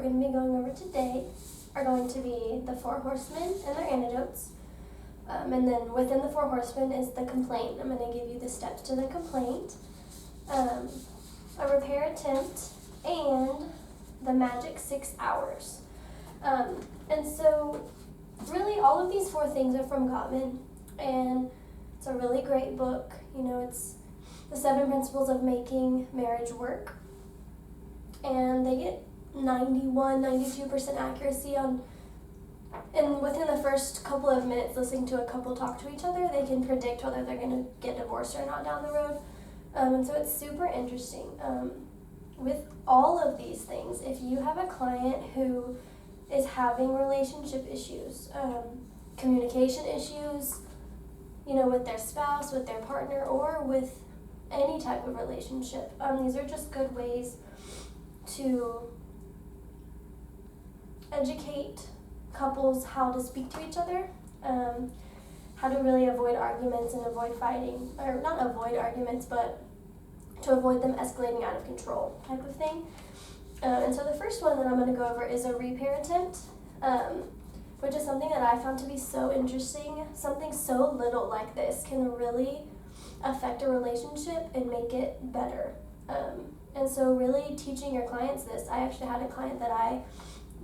going to be going over today are going to be the 4 Horsemen and their antidotes. And then within the 4 Horsemen is the complaint. I'm going to give you the steps to the complaint, a repair attempt, and the magic 6 hours. And so really all of these 4 things are from Gottman, and it's a really great book. You know, it's the 7 principles of making marriage work, and they get 92% accuracy on, and within the first couple of minutes listening to a couple talk to each other, they can predict whether they're going to get divorced or not down the road. And so it's super interesting. With all of these things, if you have a client who is having relationship issues, communication issues, you know, with their spouse, with their partner, or with any type of relationship, these are just good ways to educate couples how to speak to each other, how to really avoid arguments and avoid fighting, or not avoid arguments, but to avoid them escalating out of control type of thing. And so the first one that I'm going to go over is a repair attempt, which is something that I found to be so interesting. Something so little like this can really affect a relationship and make it better. And so really teaching your clients this, I actually had a client that I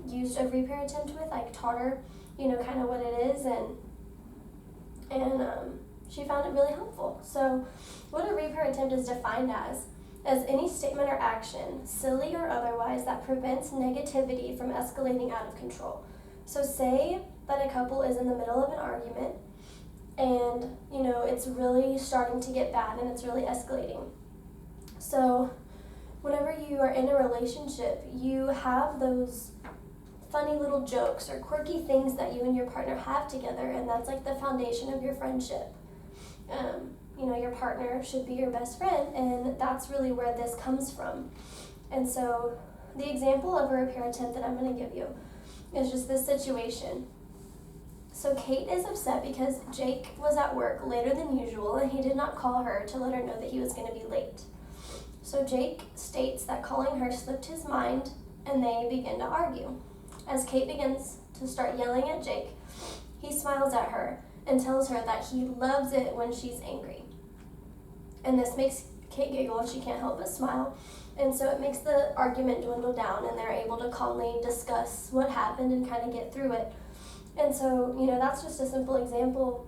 used a repair attempt with. I taught her, you know, kind of what it is, and she found it really helpful. So what a repair attempt is defined as any statement or action, silly or otherwise, that prevents negativity from escalating out of control. So say that a couple is in the middle of an argument, and, you know, it's really starting to get bad and it's really escalating. So whenever you are in a relationship, you have those funny little jokes or quirky things that you and your partner have together, and that's like the foundation of your friendship. You know, your partner should be your best friend, and that's really where this comes from. And so the example of a repair attempt that I'm going to give you is just this situation. So Kate is upset because Jake was at work later than usual, and he did not call her to let her know that he was going to be late. So Jake states that calling her slipped his mind, and they begin to argue. As Kate begins to start yelling at Jake, he smiles at her and tells her that he loves it when she's angry. And this makes Kate giggle, and she can't help but smile. And so it makes the argument dwindle down, and they're able to calmly discuss what happened and kind of get through it. And so, you know, that's just a simple example.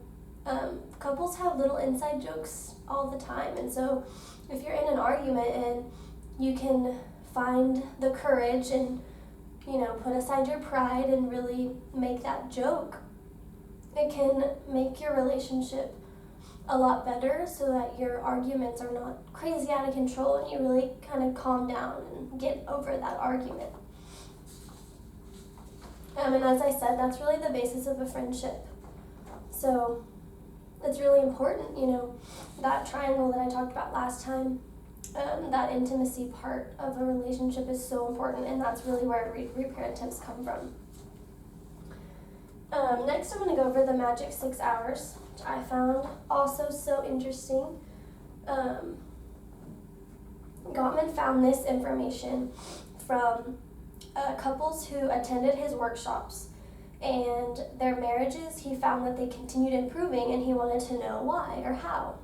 Couples have little inside jokes all the time. And so if you're in an argument and you can find the courage and, you know, put aside your pride and really make that joke, it can make your relationship a lot better, so that your arguments are not crazy out of control and you really kind of calm down and get over that argument. And as I said, that's really the basis of a friendship. So it's really important, you know, that triangle that I talked about last time, that intimacy part of a relationship is so important, and that's really where repair attempts come from. Next, I'm going to go over the magic 6 hours, which I found also so interesting. Gottman found this information from couples who attended his workshops, and their marriages, he found that they continued improving, and he wanted to know why or how.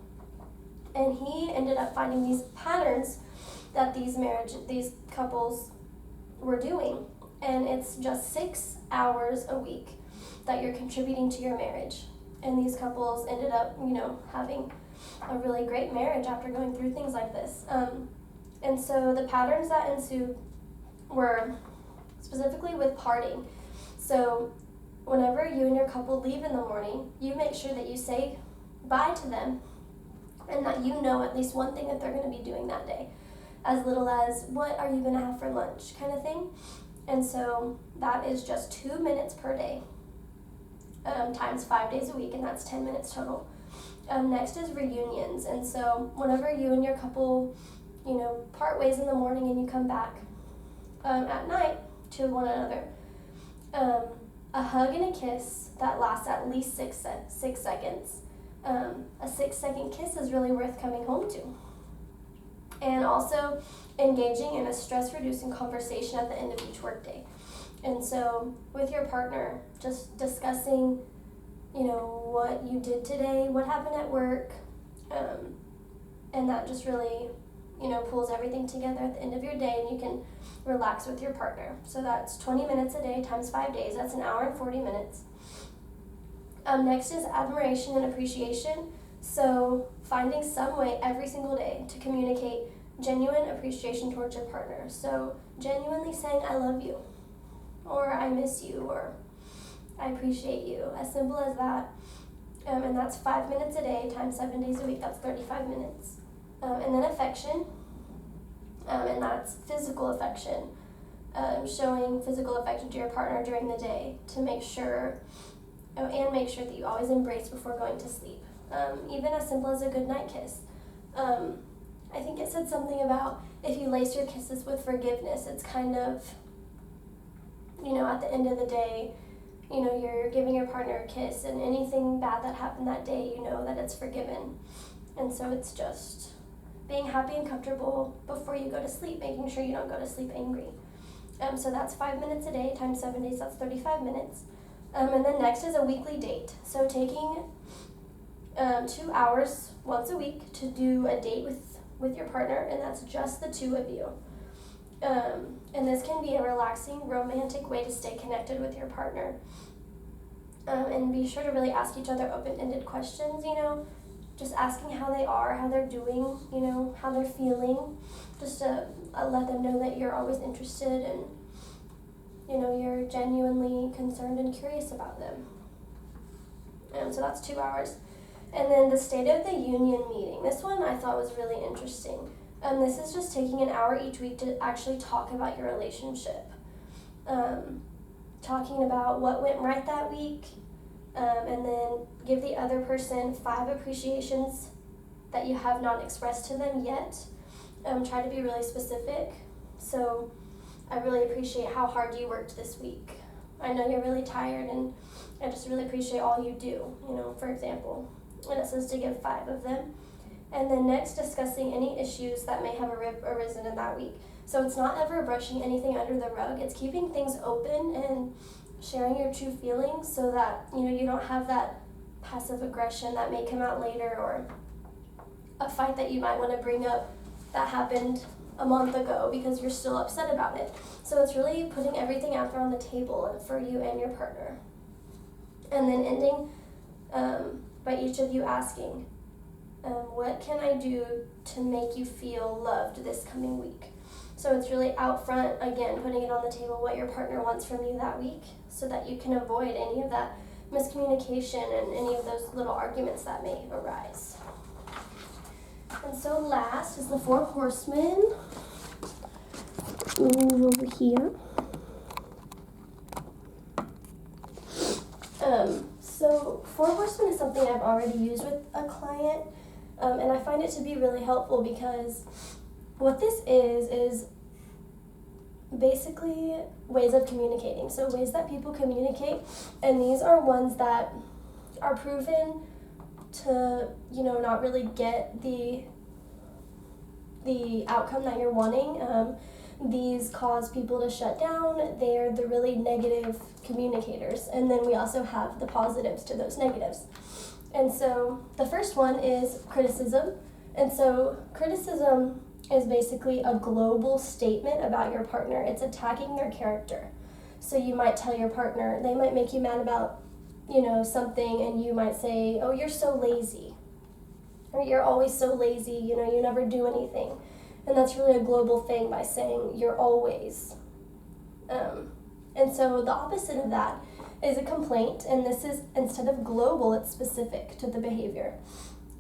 And he ended up finding these patterns that these couples were doing, and it's just 6 hours a week that you're contributing to your marriage. And these couples ended up, you know, having a really great marriage after going through things like this. And so the patterns that ensued were specifically with parting. So whenever you and your couple leave in the morning, you make sure that you say bye to them, and that you know at least one thing that they're going to be doing that day, as little as what are you going to have for lunch kind of thing. And so that is just 2 minutes per day, times 5 days a week, and that's 10 minutes total. Next is reunions. And so whenever you and your couple, you know, part ways in the morning and you come back at night to one another, a hug and a kiss that lasts at least 6 seconds. A 6-second kiss is really worth coming home to. And also engaging in a stress-reducing conversation at the end of each workday. And so with your partner, just discussing, what you did today, what happened at work, and that just really, pulls everything together at the end of your day, and you can relax with your partner. So that's 20 minutes a day times 5 days. That's an hour and 40 minutes. Next is admiration and appreciation. So finding some way every single day to communicate genuine appreciation towards your partner. So genuinely saying, I love you, or I miss you, or I appreciate you. As simple as that. And that's 5 minutes a day times 7 days a week. That's 35 minutes. And then affection. And that's physical affection. Showing physical affection to your partner during the day to make sure, and make sure that you always embrace before going to sleep. Even as simple as a goodnight kiss. I think it said something about if you lace your kisses with forgiveness, it's kind of, at the end of the day, you're giving your partner a kiss, and anything bad that happened that day, that it's forgiven. And so it's just being happy and comfortable before you go to sleep, making sure you don't go to sleep angry. So that's 5 minutes a day times 7 days, that's 35 minutes. And then next is a weekly date. So taking 2 hours once a week to do a date with your partner, and that's just the two of you. And this can be a relaxing, romantic way to stay connected with your partner. And be sure to really ask each other open-ended questions, just asking how they are, how they're doing, how they're feeling, just to let them know that you're always interested and, you're genuinely concerned and curious about them. So that's 2 hours. And then the State of the Union meeting. This one I thought was really interesting. This is just taking an hour each week to actually talk about your relationship. Talking about what went right that week, and then give the other person 5 appreciations that you have not expressed to them yet. Try to be really specific. So I really appreciate how hard you worked this week. I know you're really tired, and I just really appreciate all you do, for example. And it says to give 5 of them. And then next, discussing any issues that may have arisen in that week. So it's not ever brushing anything under the rug. It's keeping things open and sharing your true feelings so that, you don't have that passive aggression that may come out later, or a fight that you might want to bring up that happened a month ago because you're still upset about it. So it's really putting everything out there on the table for you and your partner. And then ending by each of you asking, what can I do to make you feel loved this coming week? So it's really out front, again, putting it on the table what your partner wants from you that week so that you can avoid any of that miscommunication and any of those little arguments that may arise. And so last is the 4 Horsemen. Move over here. So 4 Horsemen is something I've already used with a client, and I find it to be really helpful because what this is basically ways of communicating. So ways that people communicate, and these are ones that are proven to, not really get the outcome that you're wanting. These cause people to shut down. They're the really negative communicators. And then we also have the positives to those negatives. And so the first one is criticism. And so criticism is basically a global statement about your partner. It's attacking their character. So you might tell your partner, they might make you mad about, something, and you might say, oh, you're so lazy. Or you're always so lazy, you never do anything. And that's really a global thing by saying you're always. And so the opposite of that is a complaint, and this is, instead of global, it's specific to the behavior.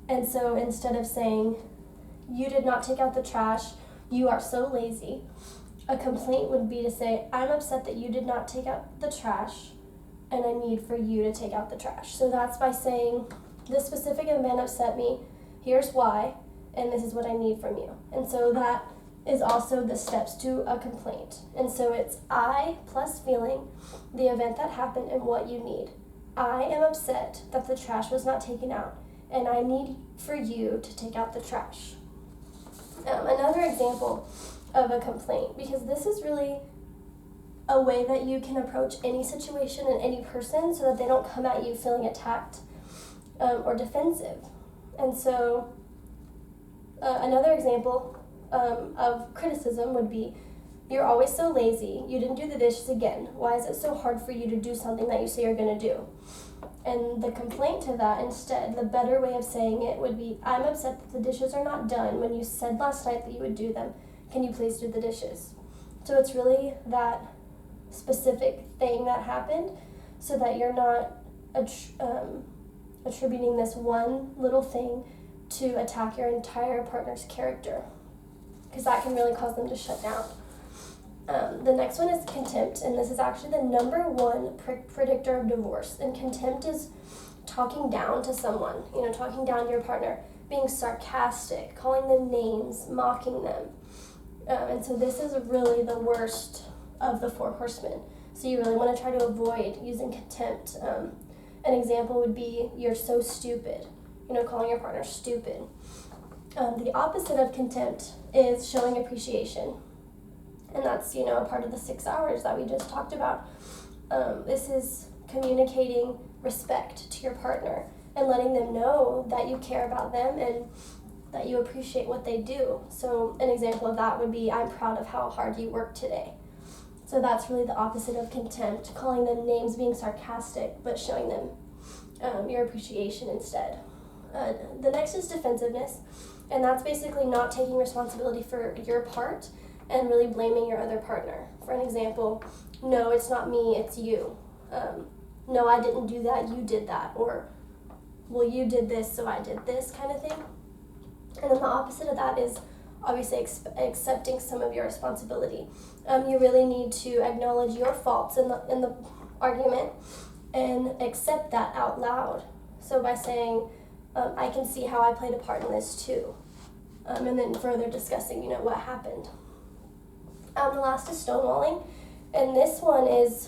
And so instead of saying, you did not take out the trash, you are so lazy, a complaint would be to say, I'm upset that you did not take out the trash, and I need for you to take out the trash. So that's by saying, this specific event upset me, here's why, and this is what I need from you. And so that is also the steps to a complaint. And so it's I plus feeling, the event that happened, and what you need. I am upset that the trash was not taken out, and I need for you to take out the trash. Another example of a complaint, because this is really a way that you can approach any situation and any person so that they don't come at you feeling attacked or defensive. And so another example of criticism would be, you're always so lazy, you didn't do the dishes again. Why is it so hard for you to do something that you say you're going to do? And the complaint to that, instead, the better way of saying it would be, I'm upset that the dishes are not done when you said last night that you would do them. Can you please do the dishes? So it's really that specific thing that happened, so that you're not attributing this one little thing to attack your entire partner's character, because that can really cause them to shut down. The next one is contempt, and this is actually the number one predictor of divorce. And contempt is talking down to someone, talking down to your partner, being sarcastic, calling them names, mocking them. And so this is really the worst of the 4 horsemen. So you really want to try to avoid using contempt. An example would be, you're so stupid, calling your partner stupid. The opposite of contempt is showing appreciation. And that's, a part of the 6 hours that we just talked about. This is communicating respect to your partner and letting them know that you care about them and that you appreciate what they do. So an example of that would be, I'm proud of how hard you worked today. So that's really the opposite of contempt, calling them names, being sarcastic, but showing them your appreciation instead. The next is defensiveness, and that's basically not taking responsibility for your part and really blaming your other partner. For an example, no, it's not me, it's you. No, I didn't do that, you did that. Or, well, you did this, so I did this kind of thing. And then the opposite of that is obviously accepting some of your responsibility. You really need to acknowledge your faults in the argument and accept that out loud. So by saying, I can see how I played a part in this too. And then further discussing, what happened. The last is stonewalling. And this one is,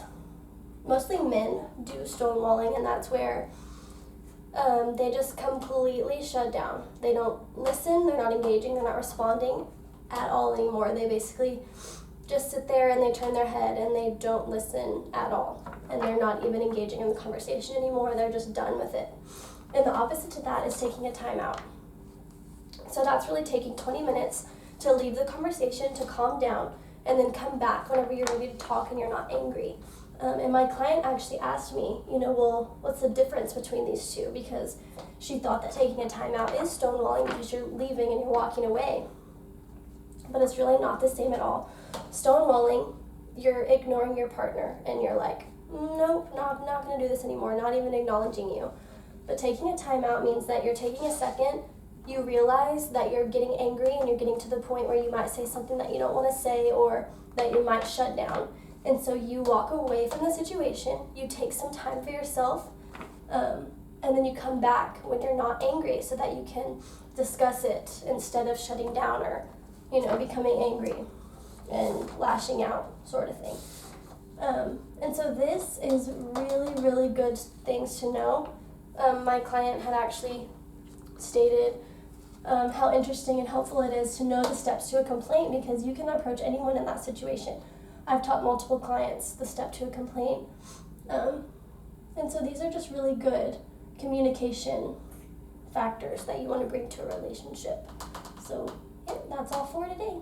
mostly men do stonewalling, and that's where they just completely shut down. They don't listen, they're not engaging, they're not responding at all anymore. They basically just sit there and they turn their head and they don't listen at all. And they're not even engaging in the conversation anymore, they're just done with it. And the opposite to that is taking a timeout. So that's really taking 20 minutes to leave the conversation, to calm down, and then come back whenever you're ready to talk and you're not angry. And my client actually asked me, well, what's the difference between these two? Because she thought that taking a timeout is stonewalling because you're leaving and you're walking away. But it's really not the same at all. Stonewalling, you're ignoring your partner and you're like, nope, not going to do this anymore, not even acknowledging you. But taking a timeout means that you're taking a second, you realize that you're getting angry and you're getting to the point where you might say something that you don't want to say or that you might shut down. And so you walk away from the situation, you take some time for yourself, and then you come back when you're not angry so that you can discuss it instead of shutting down or, becoming angry and lashing out sort of thing. And so this is really, really good things to know. My client had actually stated how interesting and helpful it is to know the steps to a complaint, because you can approach anyone in that situation. I've taught multiple clients the step to a complaint. And so these are just really good communication factors that you want to bring to a relationship. So yeah, that's all for today.